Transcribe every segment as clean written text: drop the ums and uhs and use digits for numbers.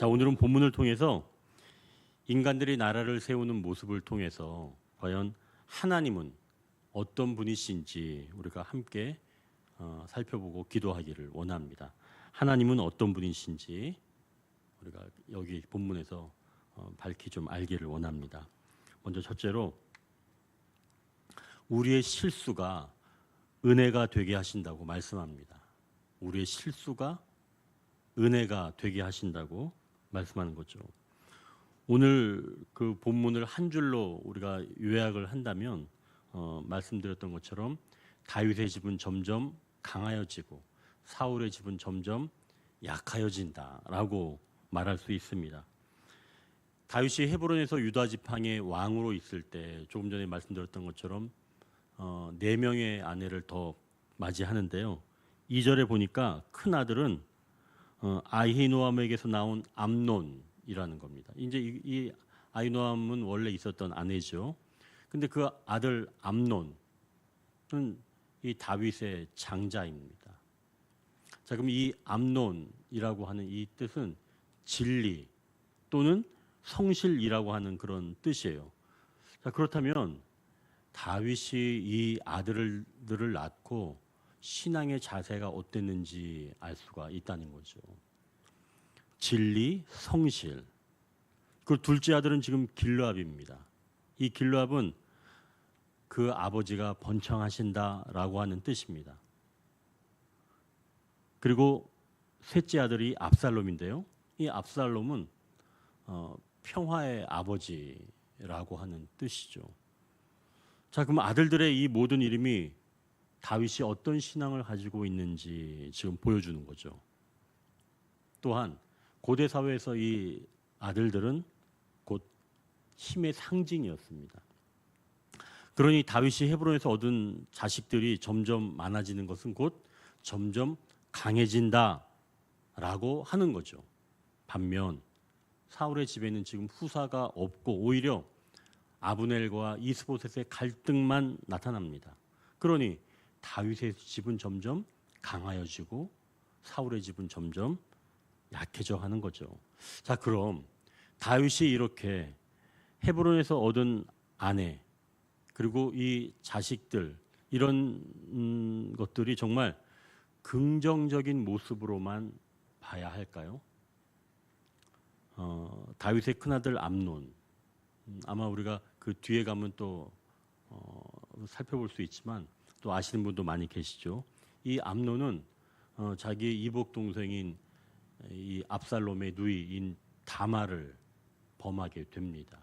자, 오늘은 본문을 통해서 인간들이 나라를 세우는 모습을 통해서 과연 하나님은 어떤 분이신지 우리가 함께 살펴보고 기도하기를 원합니다. 하나님은 어떤 분이신지 우리가 여기 본문에서 밝히 좀 알기를 원합니다. 먼저 첫째로 우리의 실수가 은혜가 되게 하신다고 말씀합니다. 우리의 실수가 은혜가 되게 하신다고 말씀하는 거죠. 오늘 그 본문을 한 줄로 우리가 요약을 한다면 말씀드렸던 것처럼 다윗의 집은 점점 강하여지고 사울의 집은 점점 약하여진다라고 말할 수 있습니다. 다윗이 헤브론에서 유다 지팡의 왕으로 있을 때 조금 전에 말씀드렸던 것처럼 4명의 아내를 더 맞이하는데요. 2절에 보니까 큰 아들은 아히노암에게서 나온 암논이라는 겁니다. 이제 이 아히노암은 원래 있었던 아내죠. 근데 그 아들 암논은 이 다윗의 장자입니다. 자, 그럼 이 암논이라고 하는 이 뜻은 진리 또는 성실이라고 하는 그런 뜻이에요. 자, 그렇다면 다윗이 이 아들들을 낳고 신앙의 자세가 어땠는지 알 수가 있다는 거죠. 진리, 성실. 그 둘째 아들은 지금 길르압입니다. 이 길르압은 그 아버지가 번창하신다라고 하는 뜻입니다. 그리고 셋째 아들이 압살롬인데요. 이 압살롬은 평화의 아버지라고 하는 뜻이죠. 자, 그럼 아들들의 이 모든 이름이 다윗이 어떤 신앙을 가지고 있는지 지금 보여주는 거죠. 또한 고대 사회에서 이 아들들은 곧 힘의 상징이었습니다. 그러니 다윗이 헤브론에서 얻은 자식들이 점점 많아지는 것은 곧 점점 강해진다라고 하는 거죠. 반면 사울의 집에는 지금 후사가 없고 오히려 아브넬과 이스보셋의 갈등만 나타납니다. 그러니 다윗의 집은 점점 강하여지고 사울의 집은 점점 약해져 가는 거죠. 자, 그럼 다윗이 이렇게 헤브론에서 얻은 아내 그리고 이 자식들 이런 것들이 정말 긍정적인 모습으로만 봐야 할까요? 다윗의 큰아들 암논, 아마 우리가 그 뒤에 가면 또 살펴볼 수 있지만 또 아시는 분도 많이 계시죠. 이 암논은 자기의 이복 동생인 이 압살롬의 누이인 다말을 범하게 됩니다.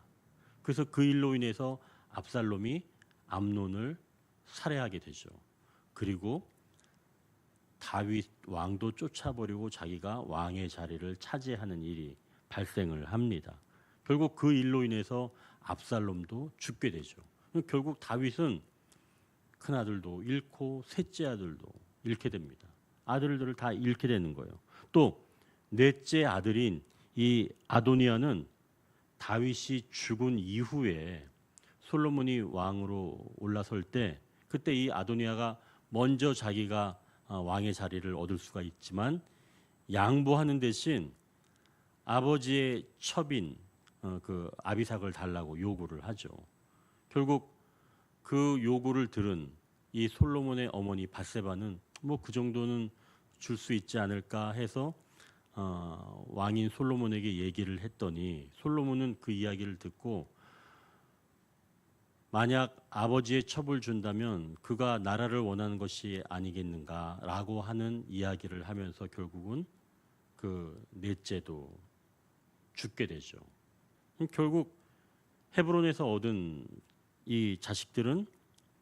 그래서 그 일로 인해서 압살롬이 암논을 살해하게 되죠. 그리고 다윗 왕도 쫓아버리고 자기가 왕의 자리를 차지하는 일이 발생을 합니다. 결국 그 일로 인해서 압살롬도 죽게 되죠. 결국 다윗은 큰 아들도 잃고 셋째 아들도 잃게 됩니다. 아들들을 다 잃게 되는 거예요. 또 넷째 아들인 이 아도니아는 다윗이 죽은 이후에 솔로몬이 왕으로 올라설 때 그때 이 아도니아가 먼저 자기가 왕의 자리를 얻을 수가 있지만 양보하는 대신 아버지의 첩인 그 아비삭을 달라고 요구를 하죠. 결국 그 요구를 들은 이 솔로몬의 어머니 밧세바는 뭐 그 정도는 줄 수 있지 않을까 해서 왕인 솔로몬에게 얘기를 했더니 솔로몬은 그 이야기를 듣고 만약 아버지의 첩을 준다면 그가 나라를 원하는 것이 아니겠는가라고 하는 이야기를 하면서 결국은 그 넷째도 죽게 되죠. 결국 헤브론에서 얻은 이 자식들은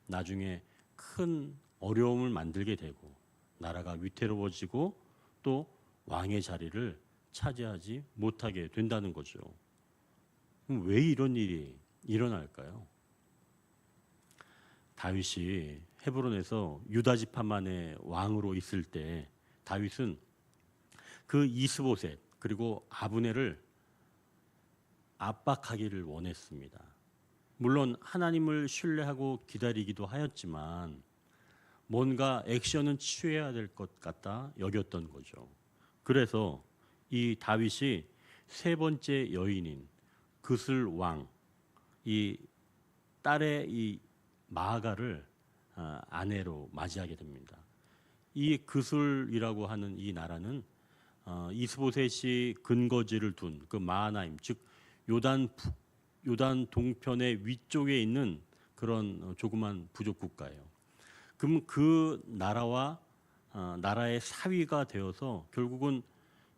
나중에 큰 어려움을 만들게 되고 나라가 위태로워지고 또 왕의 자리를 차지하지 못하게 된다는 거죠. 그럼 왜 이런 일이 일어날까요? 다윗이 헤브론에서 유다 지파만의 왕으로 있을 때 다윗은 그 이스보셋 그리고 아브넬을 압박하기를 원했습니다. 물론 하나님을 신뢰하고 기다리기도 하였지만 뭔가 액션은 취해야 될 것 같다 여겼던 거죠. 그래서 이 다윗이 세 번째 여인인 그슬 왕, 이 딸의 이 마아가를 아내로 맞이하게 됩니다. 이 그슬이라고 하는 이 나라는 이스보셋이 근거지를 둔 그 마하나임, 즉 요단 동편의 위쪽에 있는 그런 조그만 부족 국가예요. 그럼 그 나라와 나라의 사위가 되어서 결국은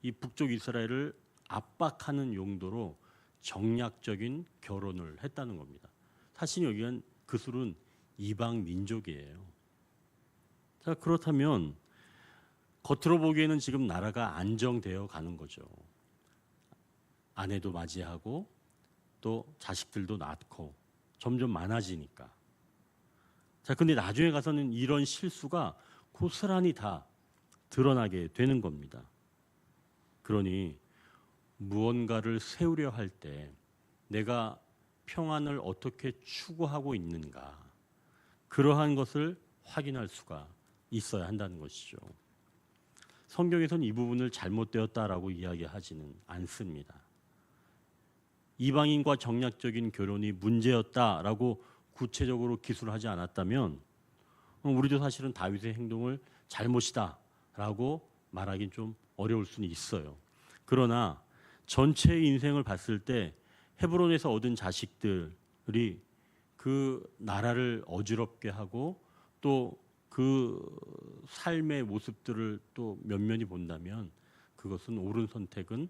이 북쪽 이스라엘을 압박하는 용도로 정략적인 결혼을 했다는 겁니다. 사실 여기는 그술은 이방 민족이에요. 자, 그렇다면 겉으로 보기에는 지금 나라가 안정되어 가는 거죠. 아내도 맞이하고 또 자식들도 낳고 점점 많아지니까. 자, 근데 나중에 가서는 이런 실수가 고스란히 다 드러나게 되는 겁니다. 그러니 무언가를 세우려 할 때 내가 평안을 어떻게 추구하고 있는가, 그러한 것을 확인할 수가 있어야 한다는 것이죠. 성경에서는 이 부분을 잘못되었다라고 이야기하지는 않습니다. 이방인과 정략적인 결혼이 문제였다라고 구체적으로 기술하지 않았다면 우리도 사실은 다윗의 행동을 잘못이다라고 말하긴 좀 어려울 수는 있어요. 그러나 전체의 인생을 봤을 때 헤브론에서 얻은 자식들이 그 나라를 어지럽게 하고 또 그 삶의 모습들을 또 면면히 본다면 그것은 옳은 선택은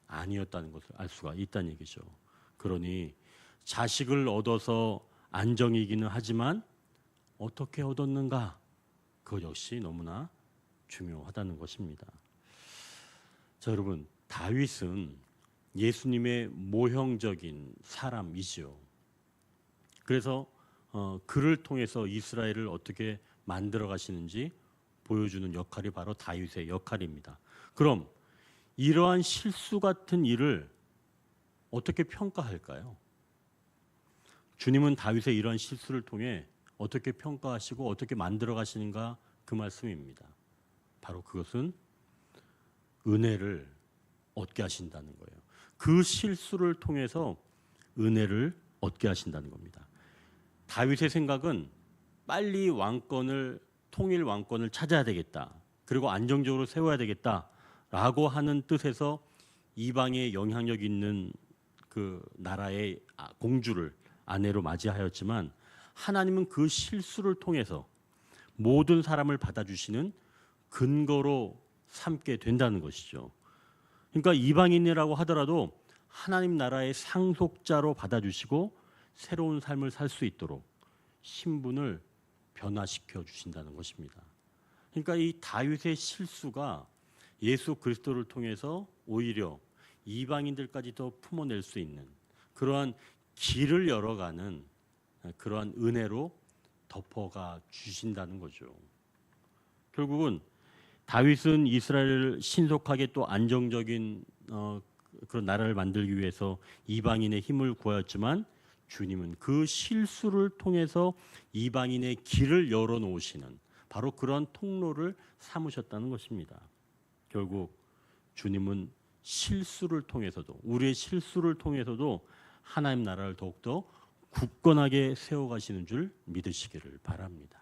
아니었다는 것을 알 수가 있다는 얘기죠. 그러니 자식을 얻어서 안정이기는 하지만 어떻게 얻었는가, 그것 역시 너무나 중요하다는 것입니다. 자, 여러분, 다윗은 예수님의 모형적인 사람이지요. 그래서 그를 통해서 이스라엘을 어떻게 만들어 가시는지 보여주는 역할이 바로 다윗의 역할입니다. 그럼 이러한 실수 같은 일을 어떻게 평가할까요? 주님은 다윗의 이러한 실수를 통해 어떻게 평가하시고 어떻게 만들어 가시는가, 그 말씀입니다. 바로 그것은 은혜를 얻게 하신다는 거예요. 그 실수를 통해서 은혜를 얻게 하신다는 겁니다. 다윗의 생각은 빨리 통일 왕권을 찾아야 되겠다, 그리고 안정적으로 세워야 되겠다라고 하는 뜻에서 이방에 영향력 있는 그 나라의 공주를 아내로 맞이하였지만, 하나님은 그 실수를 통해서 모든 사람을 받아주시는 근거로 삼게 된다는 것이죠. 그러니까 이방인이라고 하더라도 하나님 나라의 상속자로 받아주시고 새로운 삶을 살 수 있도록 신분을 변화시켜 주신다는 것입니다. 그러니까 이 다윗의 실수가 예수 그리스도를 통해서 오히려 이방인들까지 더 품어낼 수 있는 그러한 길을 열어가는 그러한 은혜로 덮어가 주신다는 거죠. 결국은 다윗은 이스라엘을 신속하게 또 안정적인 그런 나라를 만들기 위해서 이방인의 힘을 구하였지만, 주님은 그 실수를 통해서 이방인의 길을 열어놓으시는 바로 그런 통로를 삼으셨다는 것입니다. 결국 주님은 실수를 통해서도, 우리의 실수를 통해서도 하나님 나라를 더욱더 굳건하게 세워가시는 줄 믿으시기를 바랍니다.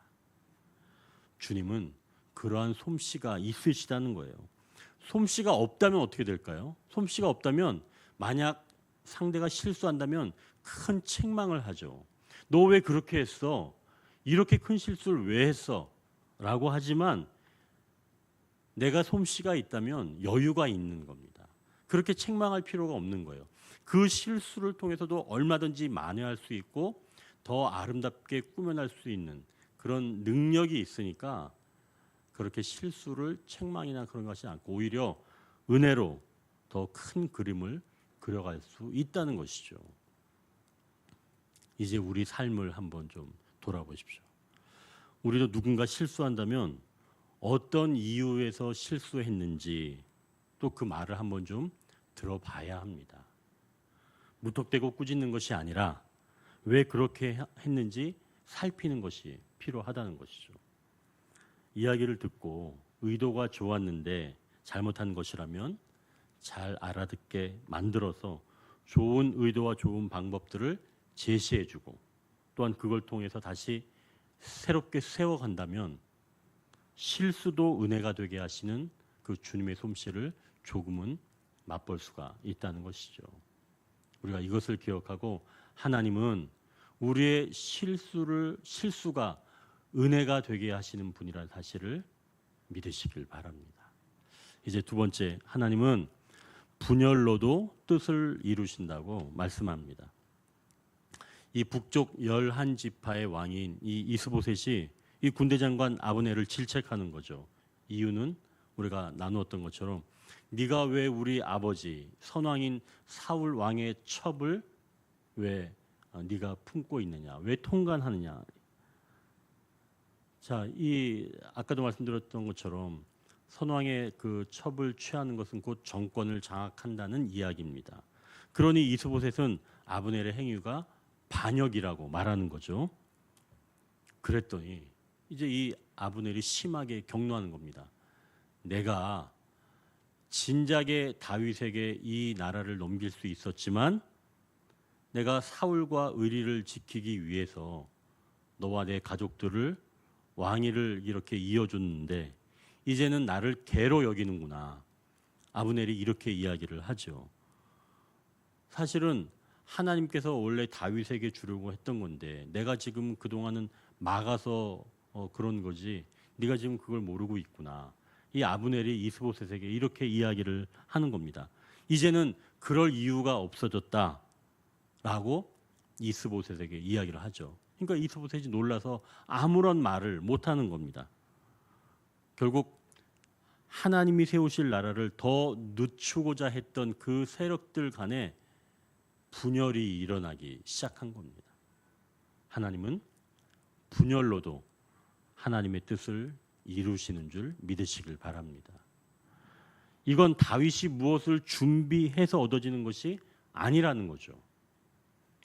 주님은 그러한 솜씨가 있으시다는 거예요. 솜씨가 없다면 어떻게 될까요? 솜씨가 없다면 만약 상대가 실수한다면 큰 책망을 하죠. 너 왜 그렇게 했어? 이렇게 큰 실수를 왜 했어? 라고 하지만 내가 솜씨가 있다면 여유가 있는 겁니다. 그렇게 책망할 필요가 없는 거예요. 그 실수를 통해서도 얼마든지 만회할 수 있고 더 아름답게 꾸며낼 수 있는 그런 능력이 있으니까 그렇게 실수를 책망이나 그런 것이 않고 오히려 은혜로 더 큰 그림을 그려갈 수 있다는 것이죠. 이제 우리 삶을 한번 좀 돌아보십시오. 우리도 누군가 실수한다면 어떤 이유에서 실수했는지 또 그 말을 한번 좀 들어봐야 합니다. 무턱대고 꾸짖는 것이 아니라 왜 그렇게 했는지 살피는 것이 필요하다는 것이죠. 이야기를 듣고 의도가 좋았는데 잘못한 것이라면 잘 알아듣게 만들어서 좋은 의도와 좋은 방법들을 제시해주고 또한 그걸 통해서 다시 새롭게 세워간다면 실수도 은혜가 되게 하시는 그 주님의 솜씨를 조금은 맛볼 수가 있다는 것이죠. 우리가 이것을 기억하고 하나님은 우리의 실수가 은혜가 되게 하시는 분이라는 사실을 믿으시길 바랍니다. 이제 두 번째, 하나님은 분열로도 뜻을 이루신다고 말씀합니다. 이 북쪽 11지파의 왕인 이 이스보셋이 이 군대장관 아브넬을 질책하는 거죠. 이유는 우리가 나누었던 것처럼 네가 왜 우리 아버지 선왕인 사울 왕의 첩을 왜 네가 품고 있느냐, 왜 통관하느냐. 자, 이 아까도 말씀드렸던 것처럼 선왕의 그 첩을 취하는 것은 곧 정권을 장악한다는 이야기입니다. 그러니 이스보셋은 아브넬의 행위가 반역이라고 말하는 거죠. 그랬더니 이제 이 아브넬이 심하게 격노하는 겁니다. 내가 진작에 다윗에게 이 나라를 넘길 수 있었지만 내가 사울과 의리를 지키기 위해서 너와 내 가족들을 왕위를 이렇게 이어줬는데 이제는 나를 개로 여기는구나. 아브넬이 이렇게 이야기를 하죠. 사실은 하나님께서 원래 다윗에게 주려고 했던 건데 내가 지금 그동안은 막아서 그런 거지 네가 지금 그걸 모르고 있구나. 이 아브넬이 이스보셋에게 이렇게 이야기를 하는 겁니다. 이제는 그럴 이유가 없어졌다라고 이스보셋에게 이야기를 하죠. 그러니까 이스보셋이 놀라서 아무런 말을 못하는 겁니다. 결국 하나님이 세우실 나라를 더 늦추고자 했던 그 세력들 간에 분열이 일어나기 시작한 겁니다. 하나님은 분열로도 하나님의 뜻을 이루시는 줄 믿으시길 바랍니다. 이건 다윗이 무엇을 준비해서 얻어지는 것이 아니라는 거죠.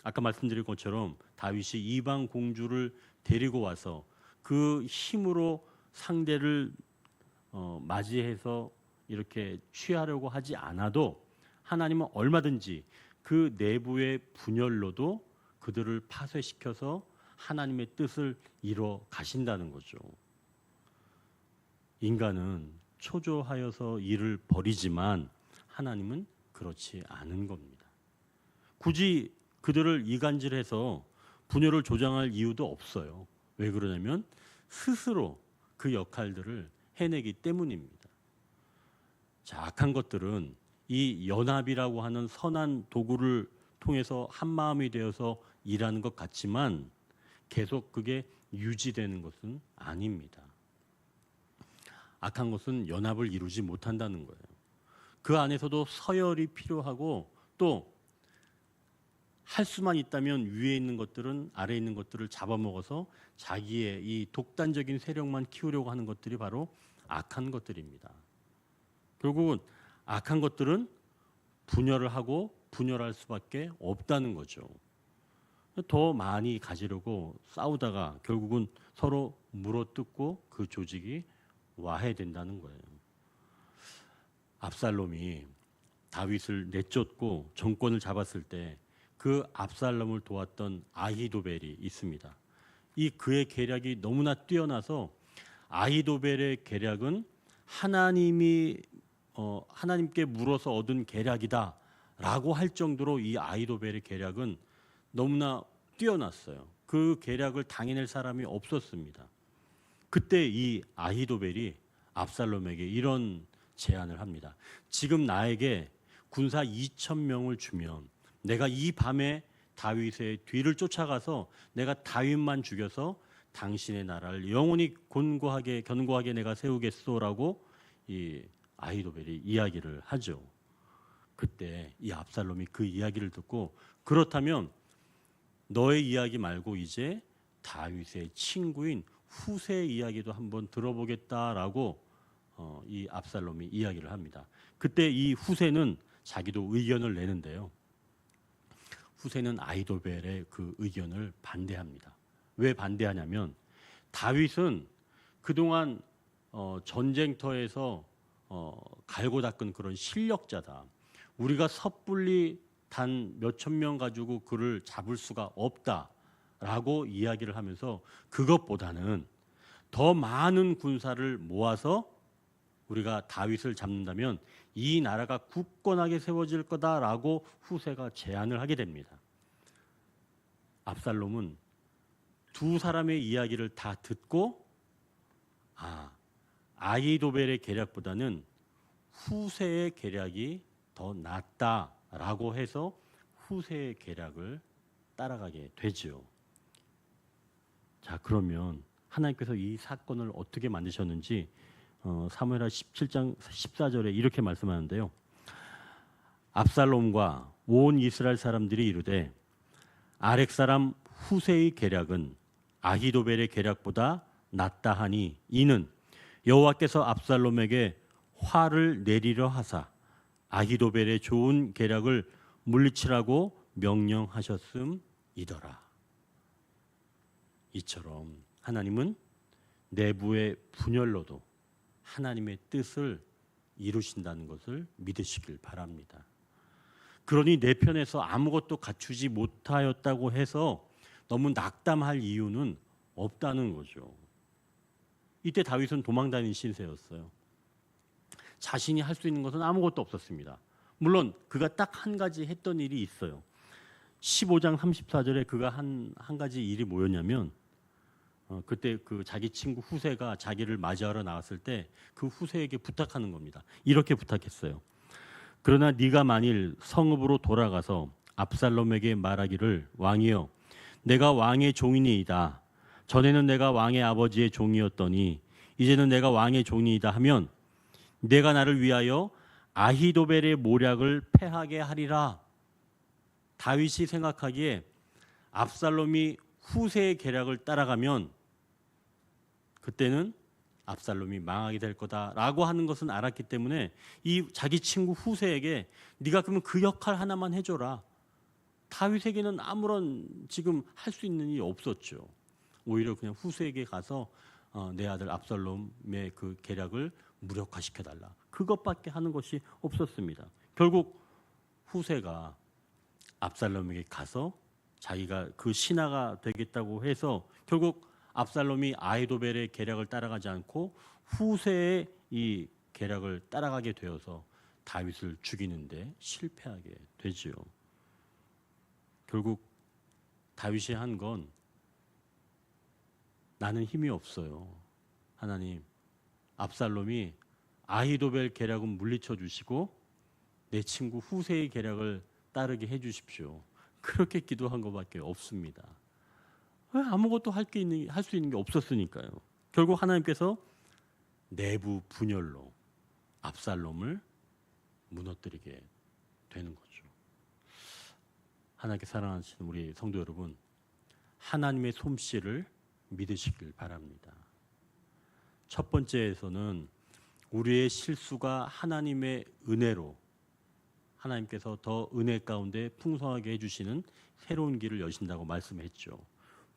아까 말씀드린 것처럼 다윗이 이방 공주를 데리고 와서 그 힘으로 상대를 맞이해서 이렇게 취하려고 하지 않아도 하나님은 얼마든지 그 내부의 분열로도 그들을 파쇄시켜서 하나님의 뜻을 이뤄 가신다는 거죠. 인간은 초조하여서 일을 버리지만 하나님은 그렇지 않은 겁니다. 굳이 그들을 이간질해서 분열을 조장할 이유도 없어요. 왜 그러냐면 스스로 그 역할들을 해내기 때문입니다. 자, 악한 것들은 이 연합이라고 하는 선한 도구를 통해서 한 마음이 되어서 일하는 것 같지만 계속 그게 유지되는 것은 아닙니다. 악한 것은 연합을 이루지 못한다는 거예요. 그 안에서도 서열이 필요하고 또 할 수만 있다면 위에 있는 것들은 아래에 있는 것들을 잡아먹어서 자기의 이 독단적인 세력만 키우려고 하는 것들이 바로 악한 것들입니다. 결국은 악한 것들은 분열을 하고 분열할 수밖에 없다는 거죠. 더 많이 가지려고 싸우다가 결국은 서로 물어뜯고 그 조직이 와해된다는 거예요. 압살롬이 다윗을 내쫓고 정권을 잡았을 때 그 압살롬을 도왔던 아히도벨이 있습니다. 이 그의 계략이 너무나 뛰어나서 아히도벨의 계략은 하나님께 물어서 얻은 계략이다라고 할 정도로 이 아히도벨의 계략은 너무나 뛰어났어요. 그 계략을 당해낼 사람이 없었습니다. 그때 이 아히도벨이 압살롬에게 이런 제안을 합니다. 지금 나에게 군사 2,000명을 주면 내가 이 밤에 다윗의 뒤를 쫓아가서 내가 다윗만 죽여서 당신의 나라를 영원히 견고하게 내가 세우겠소라고 이 아히도벨이 이야기를 하죠. 그때 이 압살롬이 그 이야기를 듣고 그렇다면 너의 이야기 말고 이제 다윗의 친구인 후세의 이야기도 한번 들어보겠다라고 이 압살롬이 이야기를 합니다. 그때 이 후세는 자기도 의견을 내는데요. 후세는 아히도벨의 그 의견을 반대합니다. 왜 반대하냐면 다윗은 그동안 전쟁터에서 갈고 닦은 그런 실력자다. 우리가 섣불리 단 몇천 명 가지고 그를 잡을 수가 없다라고 이야기를 하면서 그것보다는 더 많은 군사를 모아서 우리가 다윗을 잡는다면 이 나라가 굳건하게 세워질 거다라고 후세가 제안을 하게 됩니다. 압살롬은 두 사람의 이야기를 다 듣고 아히도벨의 계략보다는 후세의 계략이 더 낫다라고 해서 후세의 계략을 따라가게 되죠. 자, 그러면 하나님께서 이 사건을 어떻게 만드셨는지 사무엘하 17장 14절에 이렇게 말씀하는데요. 압살롬과 온 이스라엘 사람들이 이르되 아렉 사람 후세의 계략은 아히도벨의 계략보다 낫다 하니 이는 여호와께서 압살롬에게 화를 내리려 하사 아히도벨의 좋은 계략을 물리치라고 명령하셨음이더라. 이처럼 하나님은 내부의 분열로도 하나님의 뜻을 이루신다는 것을 믿으시길 바랍니다. 그러니 내 편에서 아무것도 갖추지 못하였다고 해서 너무 낙담할 이유는 없다는 거죠. 이때 다윗은 도망다니는 신세였어요. 자신이 할 수 있는 것은 아무것도 없었습니다. 물론 그가 딱 한 가지 했던 일이 있어요. 15장 34절에 그가 한 가지 일이 뭐였냐면 그때 그 자기 친구 후세가 자기를 맞이하러 나왔을 때 그 후세에게 부탁하는 겁니다. 이렇게 부탁했어요. 그러나 네가 만일 성읍으로 돌아가서 압살롬에게 말하기를 왕이여 내가 왕의 종이니이다. 전에는 내가 왕의 아버지의 종이었더니 이제는 내가 왕의 종이이다 하면 내가 나를 위하여 아히도벨의 모략을 패하게 하리라. 다윗이 생각하기에 압살롬이 후세의 계략을 따라가면 그때는 압살롬이 망하게 될 거다라고 하는 것은 알았기 때문에 이 자기 친구 후세에게 네가 그러면 그 역할 하나만 해줘라. 다윗에게는 아무런 지금 할 수 있는 일이 없었죠. 오히려 그냥 후세에게 가서 내 아들 압살롬의 그 계략을 무력화시켜달라. 그것밖에 하는 것이 없었습니다. 결국 후세가 압살롬에게 가서 자기가 그 신하가 되겠다고 해서 결국 압살롬이 아히도벨의 계략을 따라가지 않고 후세의 이 계략을 따라가게 되어서 다윗을 죽이는데 실패하게 되지요. 결국 다윗이 한 건 나는 힘이 없어요. 하나님, 압살롬이 아히도벨 계략은 물리쳐 주시고 내 친구 후세의 계략을 따르게 해 주십시오. 그렇게 기도한 것밖에 없습니다. 아무것도 할 수 있는 게 없었으니까요. 결국 하나님께서 내부 분열로 압살롬을 무너뜨리게 되는 거죠. 하나님께 사랑하시는 우리 성도 여러분, 하나님의 솜씨를 믿으시길 바랍니다. 첫 번째에서는 우리의 실수가 하나님의 은혜로 하나님께서 더 은혜 가운데 풍성하게 해주시는 새로운 길을 여신다고 말씀했죠.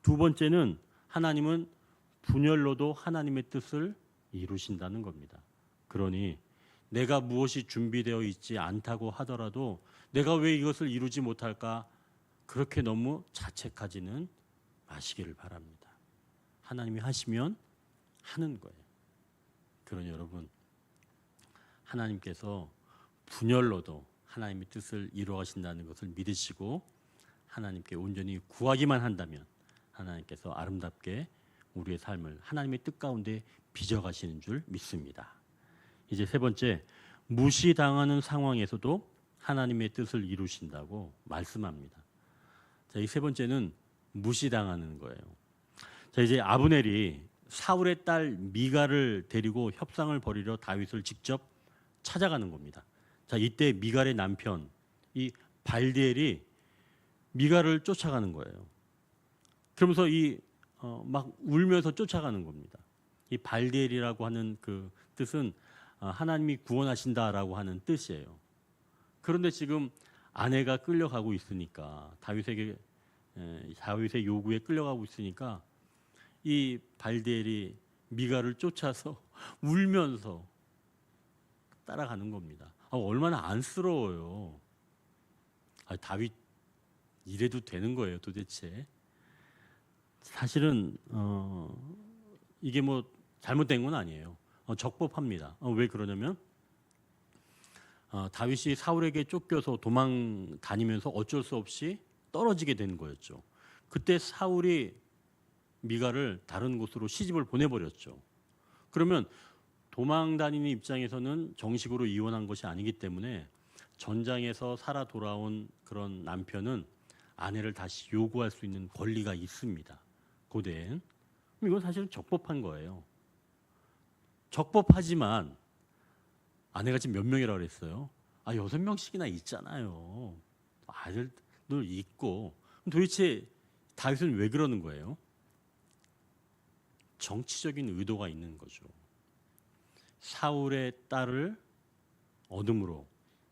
두 번째는 하나님은 분열로도 하나님의 뜻을 이루신다는 겁니다. 그러니 내가 무엇이 준비되어 있지 않다고 하더라도 내가 왜 이것을 이루지 못할까? 그렇게 너무 자책하지는 마시기를 바랍니다. 하나님이 하시면 하는 거예요. 그러니 여러분, 하나님께서 분열로도 하나님의 뜻을 이루어가신다는 것을 믿으시고 하나님께 온전히 구하기만 한다면 하나님께서 아름답게 우리의 삶을 하나님의 뜻 가운데 빚어가시는 줄 믿습니다. 이제 세 번째, 무시당하는 상황에서도 하나님의 뜻을 이루신다고 말씀합니다. 자, 이 세 번째는 무시당하는 거예요. 자, 이제 아브넬이 사울의 딸 미갈을 데리고 협상을 벌이려 다윗을 직접 찾아가는 겁니다. 자, 이때 미갈의 남편 이 발디엘이 미갈을 쫓아가는 거예요. 그러면서 막 울면서 쫓아가는 겁니다. 이 발디엘이라고 하는 그 뜻은 하나님이 구원하신다라고 하는 뜻이에요. 그런데 지금 아내가 끌려가고 있으니까 다윗의 요구에 끌려가고 있으니까 이 발디엘이 미갈을 쫓아서 울면서 따라가는 겁니다. 얼마나 안쓰러워요. 다윗 이래도 되는 거예요, 도대체. 사실은 이게 뭐 잘못된 건 아니에요. 적법합니다. 왜 그러냐면 다윗이 사울에게 쫓겨서 도망 다니면서 어쩔 수 없이 떨어지게 된 거였죠. 그때 사울이 미갈을 다른 곳으로 시집을 보내버렸죠. 그러면 도망 다니는 입장에서는 정식으로 이혼한 것이 아니기 때문에 전장에서 살아 돌아온 그런 남편은 아내를 다시 요구할 수 있는 권리가 있습니다. 고대엔. 이건 사실은 적법한 거예요. 적법하지만 아내가 지금 몇 명이라고 그랬어요? 6명씩이나 있잖아요. 아들들 있고. 도대체 다윗은 왜 그러는 거예요? 정치적인 의도가 있는 거죠. 사울의 딸을 얻음으로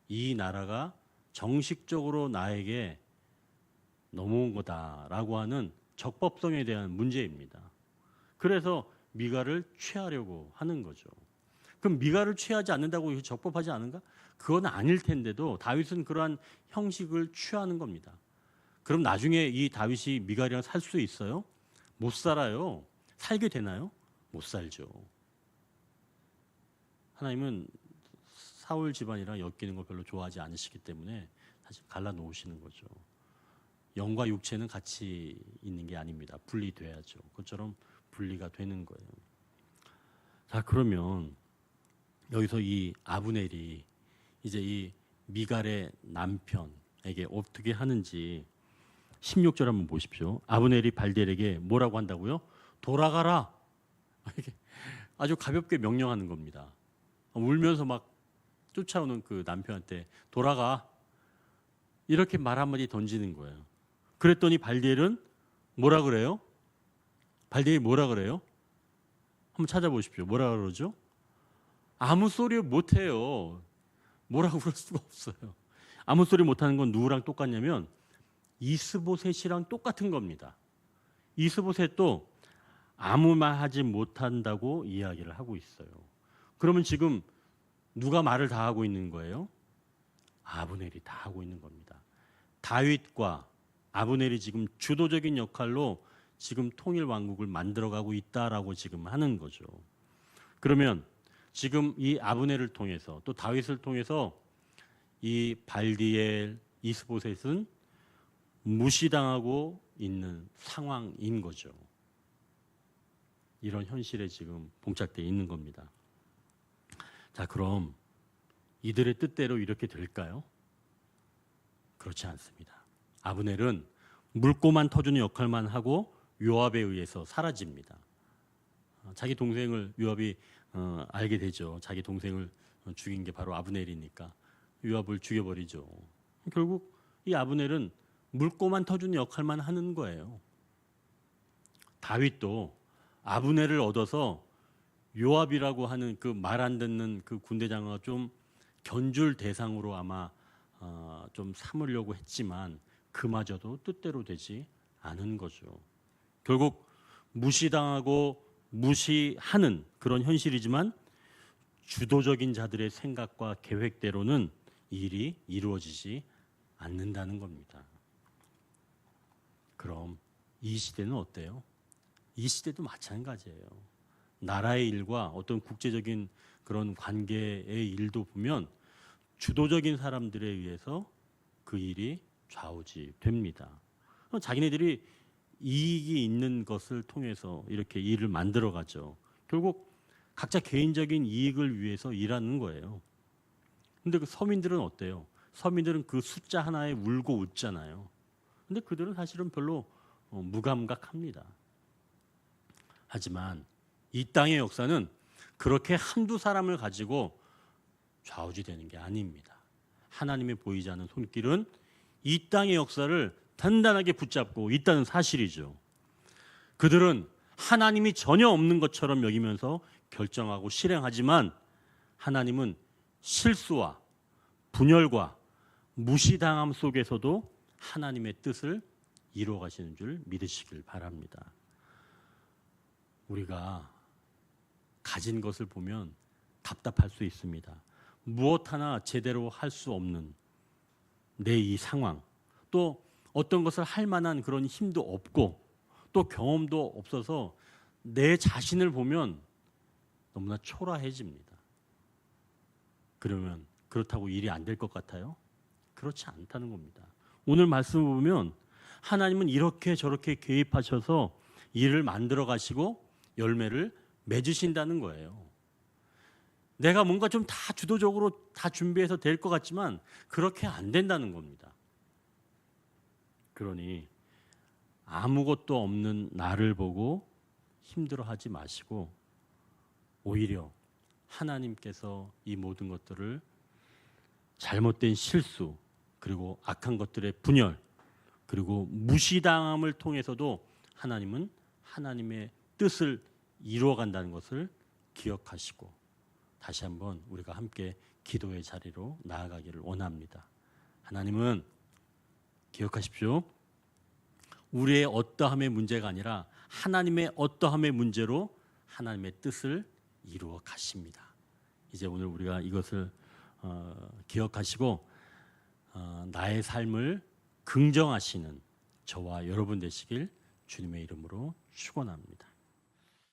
이 나라가 정식적으로 나에게 넘어온 거다라고 하는 적법성에 대한 문제입니다. 그래서 미갈을 취하려고 하는 거죠. 그럼 미갈을 취하지 않는다고 적법하지 않은가? 그건 아닐 텐데도 다윗은 그러한 형식을 취하는 겁니다. 그럼 나중에 이 다윗이 미갈이랑 살 수 있어요? 못 살아요. 살게 되나요? 못 살죠. 하나님은 사울 집안이랑 엮이는 걸 별로 좋아하지 않으시기 때문에 사실 갈라놓으시는 거죠. 영과 육체는 같이 있는 게 아닙니다. 분리돼야죠. 그것처럼 분리가 되는 거예요. 자, 그러면 여기서 이 아브넬이 이제 이 미갈의 남편에게 어떻게 하는지 16절 한번 보십시오. 아브넬이 발디엘에게 뭐라고 한다고요? 돌아가라. 아주 가볍게 명령하는 겁니다. 울면서 막 쫓아오는 그 남편한테 돌아가. 이렇게 말 한마디 던지는 거예요. 그랬더니 발디엘은 뭐라 그래요? 발디엘이 뭐라 그래요? 한번 찾아보십시오. 뭐라 그러죠? 아무 소리 못해요. 뭐라고 그럴 수가 없어요. 아무 소리 못하는 건 누구랑 똑같냐면 이스보셋이랑 똑같은 겁니다. 이스보셋도 아무 말 하지 못한다고 이야기를 하고 있어요. 그러면 지금 누가 말을 다 하고 있는 거예요? 아브넬이 다 하고 있는 겁니다. 다윗과 아브넬이 지금 주도적인 역할로 지금 통일 왕국을 만들어가고 있다라고 지금 하는 거죠. 그러면 지금 이 아브넬을 통해서 또 다윗을 통해서 이 발디엘, 이스보셋은 무시당하고 있는 상황인 거죠. 이런 현실에 지금 봉착되어 있는 겁니다. 자, 그럼 이들의 뜻대로 이렇게 될까요? 그렇지 않습니다. 아브넬은 물고만 터주는 역할만 하고 요압에 의해서 사라집니다. 자기 동생을 요압이 알게 되죠. 자기 동생을 죽인 게 바로 아브넬이니까 요압을 죽여버리죠. 결국 이 아브넬은 물고만 터주는 역할만 하는 거예요. 다윗도 아브넬을 얻어서 요압이라고 하는 그 말 안 듣는 그 군대장과 좀 견줄 대상으로 아마 좀 삼으려고 했지만 그마저도 뜻대로 되지 않은 거죠. 결국 무시당하고 무시하는 그런 현실이지만 주도적인 자들의 생각과 계획대로는 일이 이루어지지 않는다는 겁니다. 그럼 이 시대는 어때요? 이 시대도 마찬가지예요. 나라의 일과 어떤 국제적인 그런 관계의 일도 보면 주도적인 사람들에 의해서 그 일이 좌우지됩니다. 자기네들이 이익이 있는 것을 통해서 이렇게 일을 만들어가죠. 결국 각자 개인적인 이익을 위해서 일하는 거예요. 근데 그 서민들은 어때요? 서민들은 그 숫자 하나에 울고 웃잖아요. 근데 그들은 사실은 별로 무감각합니다. 하지만 이 땅의 역사는 그렇게 한두 사람을 가지고 좌우지되는 게 아닙니다. 하나님의 보이지 않는 손길은 이 땅의 역사를 단단하게 붙잡고 있다는 사실이죠. 그들은 하나님이 전혀 없는 것처럼 여기면서 결정하고 실행하지만 하나님은 실수와 분열과 무시당함 속에서도 하나님의 뜻을 이루어 가시는 줄 믿으시길 바랍니다. 우리가 가진 것을 보면 답답할 수 있습니다. 무엇 하나 제대로 할 수 없는 내 이 상황, 또 어떤 것을 할 만한 그런 힘도 없고 또 경험도 없어서 내 자신을 보면 너무나 초라해집니다. 그러면 그렇다고 일이 안 될 것 같아요? 그렇지 않다는 겁니다. 오늘 말씀을 보면 하나님은 이렇게 저렇게 개입하셔서 일을 만들어 가시고 열매를 맺으신다는 거예요. 내가 뭔가 좀 다 주도적으로 다 준비해서 될 것 같지만 그렇게 안 된다는 겁니다. 그러니 아무것도 없는 나를 보고 힘들어하지 마시고 오히려 하나님께서 이 모든 것들을 잘못된 실수 그리고 악한 것들의 분열 그리고 무시당함을 통해서도 하나님은 하나님의 뜻을 이루어간다는 것을 기억하시고 다시 한번 우리가 함께 기도의 자리로 나아가기를 원합니다. 하나님은 기억하십시오. 우리의 어떠함의 문제가 아니라 하나님의 어떠함의 문제로 하나님의 뜻을 이루어 가십니다. 이제 오늘 우리가 이것을 기억하시고 나의 삶을 긍정하시는 저와 여러분 되시길 주님의 이름으로 축원합니다.